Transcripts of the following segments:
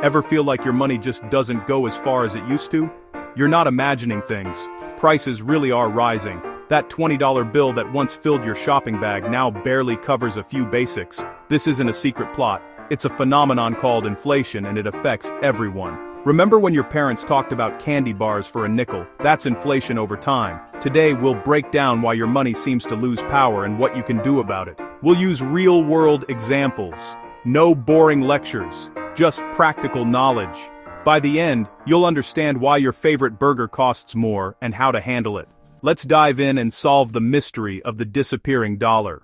Ever feel like your money just doesn't go as far as it used to? You're not imagining things. Prices really are rising. That $20 bill that once filled your shopping bag now barely covers a few basics. This isn't a secret plot. It's a phenomenon called inflation, and it affects everyone. Remember when your parents talked about candy bars for a nickel? That's inflation over time. Today we'll break down why your money seems to lose power and what you can do about it. We'll use real-world examples. No boring lectures, just practical knowledge. By the end, you'll understand why your favorite burger costs more and how to handle it. Let's dive in and solve the mystery of the disappearing dollar.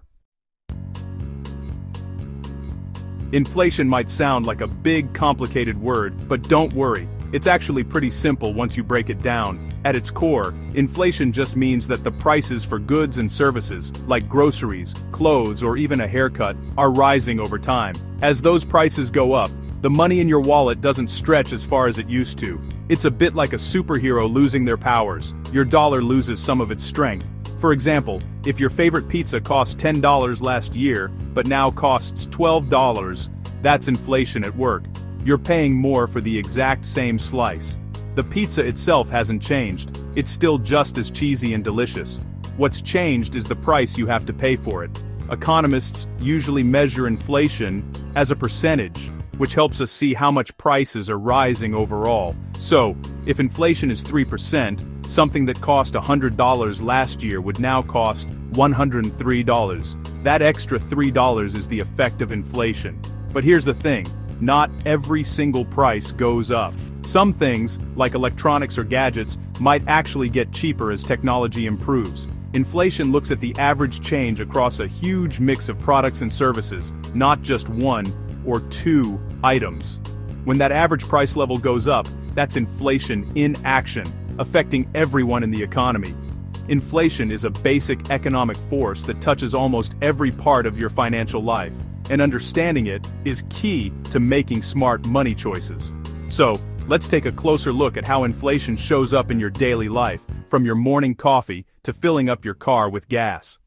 Inflation might sound like a big, complicated word, but don't worry. It's actually pretty simple once you break it down. At its core, inflation just means that the prices for goods and services, like groceries, clothes, or even a haircut, are rising over time. As those prices go up, the money in your wallet doesn't stretch as far as it used to. It's a bit like a superhero losing their powers. Your dollar loses some of its strength. For example, if your favorite pizza cost $10 last year, but now costs $12, that's inflation at work. You're paying more for the exact same slice. The pizza itself hasn't changed. It's still just as cheesy and delicious. What's changed is the price you have to pay for it. Economists usually measure inflation as a percentage, which helps us see how much prices are rising overall. So, if inflation is 3%, something that cost $100 last year would now cost $103. That extra $3 is the effect of inflation. But here's the thing, not every single price goes up. Some things, like electronics or gadgets, might actually get cheaper as technology improves. Inflation looks at the average change across a huge mix of products and services, not just one or two items. When that average price level goes up, that's inflation in action, affecting everyone in the economy. Inflation is a basic economic force that touches almost every part of your financial life, and understanding it is key to making smart money choices. So, let's take a closer look at how inflation shows up in your daily life, from your morning coffee to filling up your car with gas.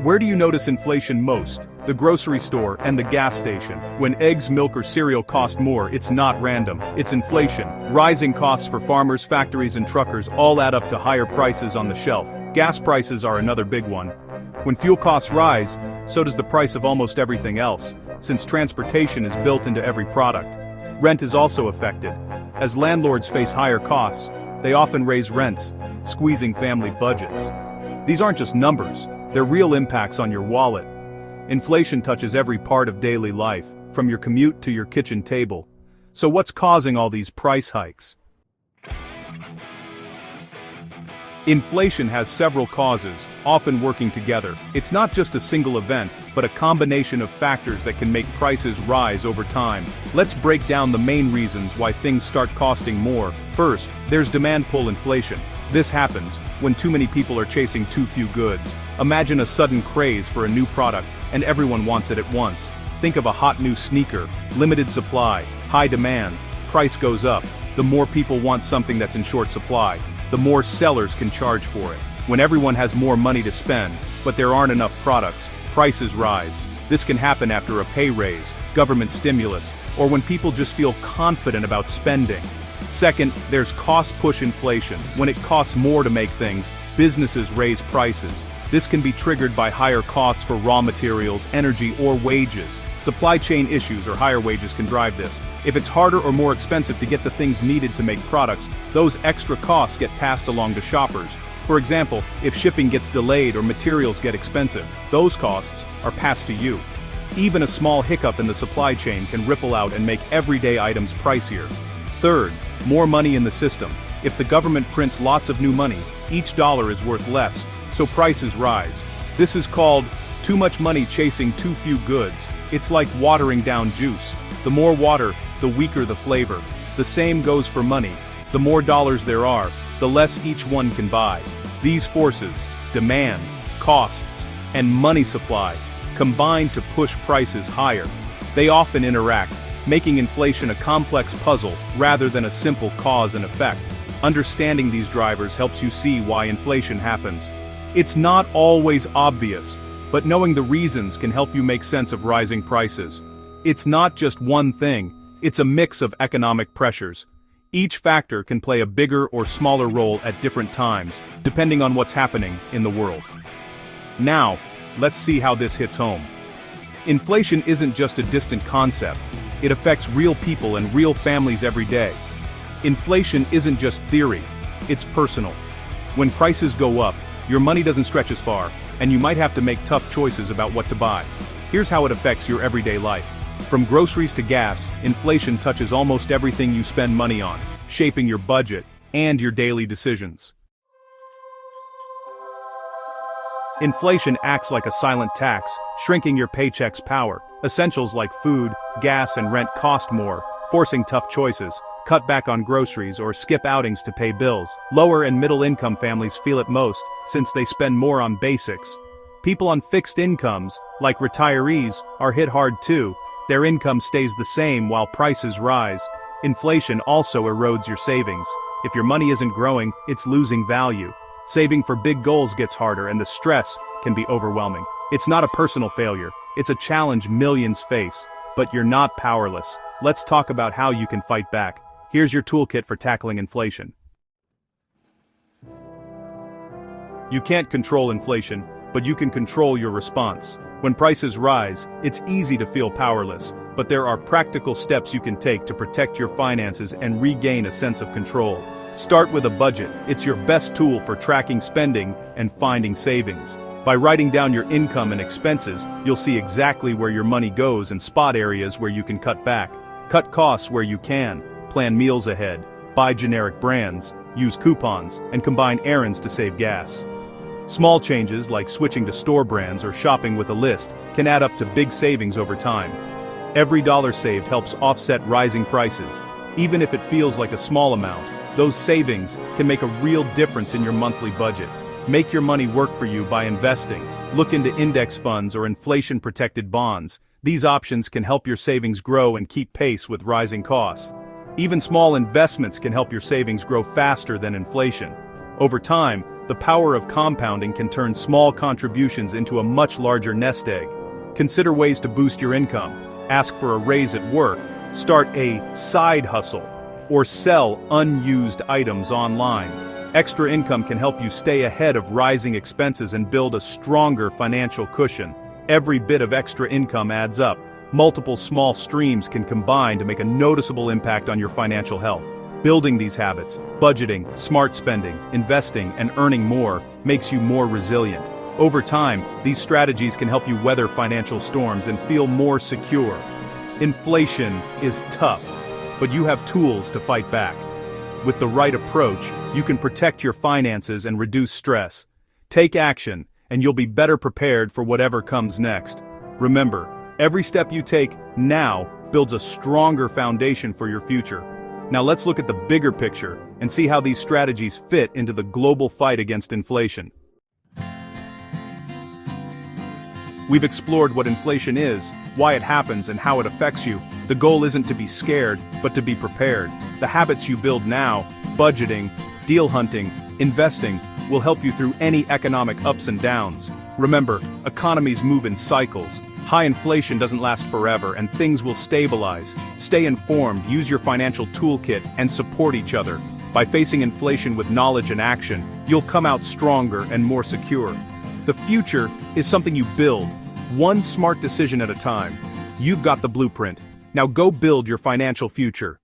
Where do you notice inflation most? The grocery store and the gas station. When eggs, milk, or cereal cost more, it's not random, it's inflation. Rising costs for farmers, factories, and truckers all add up to higher prices on the shelf. Gas prices are another big one. When fuel costs rise, so does the price of almost everything else, since transportation is built into every product. Rent is also affected. As landlords face higher costs, they often raise rents, squeezing family budgets. These aren't just numbers, they're real impacts on your wallet. Inflation touches every part of daily life, from your commute to your kitchen table. So what's causing all these price hikes? Inflation has several causes, often working together. It's not just a single event, but a combination of factors that can make prices rise over time. Let's break down the main reasons why things start costing more. First, there's demand pull inflation. This happens when too many people are chasing too few goods. Imagine a sudden craze for a new product, and everyone wants it at once. Think of a hot new sneaker, limited supply, high demand, price goes up. The more people want something that's in short supply, the more sellers can charge for it. When everyone has more money to spend, but there aren't enough products, prices rise. This can happen after a pay raise, government stimulus, or when people just feel confident about spending. Second, there's cost-push inflation. When it costs more to make things, businesses raise prices. This can be triggered by higher costs for raw materials, energy, or wages. Supply chain issues or higher wages can drive this. If it's harder or more expensive to get the things needed to make products, those extra costs get passed along to shoppers. For example, if shipping gets delayed or materials get expensive, those costs are passed to you. Even a small hiccup in the supply chain can ripple out and make everyday items pricier. Third, more money in the system. If the government prints lots of new money, each dollar is worth less, so prices rise. This is called too much money chasing too few goods. It's like watering down juice. The more water, the weaker the flavor. The same goes for money. The more dollars there are, the less each one can buy. These forces, demand, costs, and money supply, combine to push prices higher. They often interact, making inflation a complex puzzle rather than a simple cause and effect. Understanding these drivers helps you see why inflation happens. It's not always obvious, but knowing the reasons can help you make sense of rising prices. It's not just one thing, it's a mix of economic pressures. Each factor can play a bigger or smaller role at different times, depending on what's happening in the world. Now, let's see how this hits home. Inflation isn't just a distant concept, it affects real people and real families every day. Inflation isn't just theory, it's personal. When prices go up, your money doesn't stretch as far, and you might have to make tough choices about what to buy. Here's how it affects your everyday life. From groceries to gas, inflation touches almost everything you spend money on, shaping your budget and your daily decisions. Inflation acts like a silent tax, shrinking your paycheck's power. Essentials like food, gas, and rent cost more, forcing tough choices. Cut back on groceries or skip outings to pay bills. Lower and middle-income families feel it most, since they spend more on basics. People on fixed incomes, like retirees, are hit hard too. Their income stays the same while prices rise. Inflation also erodes your savings. If your money isn't growing, it's losing value. Saving for big goals gets harder and the stress can be overwhelming. It's not a personal failure, it's a challenge millions face. But you're not powerless. Let's talk about how you can fight back. Here's your toolkit for tackling inflation. You can't control inflation, but you can control your response. When prices rise, it's easy to feel powerless, but there are practical steps you can take to protect your finances and regain a sense of control. Start with a budget. It's your best tool for tracking spending and finding savings. By writing down your income and expenses, you'll see exactly where your money goes and spot areas where you can cut back. Cut costs where you can. Plan meals ahead. Buy generic brands. Use coupons, and combine errands to save gas. Small changes like switching to store brands or shopping with a list can add up to big savings over time. Every dollar saved helps offset rising prices. Even if it feels like a small amount, those savings can make a real difference in your monthly budget. Make your money work for you by investing. Look into index funds or inflation-protected bonds. These options can help your savings grow and keep pace with rising costs. Even small investments can help your savings grow faster than inflation. Over time, the power of compounding can turn small contributions into a much larger nest egg. Consider ways to boost your income. Ask for a raise at work. Start a side hustle, or sell unused items online. Extra income can help you stay ahead of rising expenses and build a stronger financial cushion. Every bit of extra income adds up. Multiple small streams can combine to make a noticeable impact on your financial health. Building these habits, budgeting, smart spending, investing, and earning more, makes you more resilient. Over time, these strategies can help you weather financial storms and feel more secure. Inflation is tough, but you have tools to fight back. With the right approach, you can protect your finances and reduce stress. Take action, and you'll be better prepared for whatever comes next. Remember, every step you take now builds a stronger foundation for your future. Now let's look at the bigger picture and see how these strategies fit into the global fight against inflation. We've explored what inflation is, why it happens, and how it affects you. The goal isn't to be scared, but to be prepared. The habits you build now, budgeting, deal hunting, investing, will help you through any economic ups and downs. Remember, economies move in cycles. High inflation doesn't last forever, and things will stabilize. Stay informed, use your financial toolkit, and support each other. By facing inflation with knowledge and action, you'll come out stronger and more secure. The future is something you build, one smart decision at a time. You've got the blueprint. Now go build your financial future.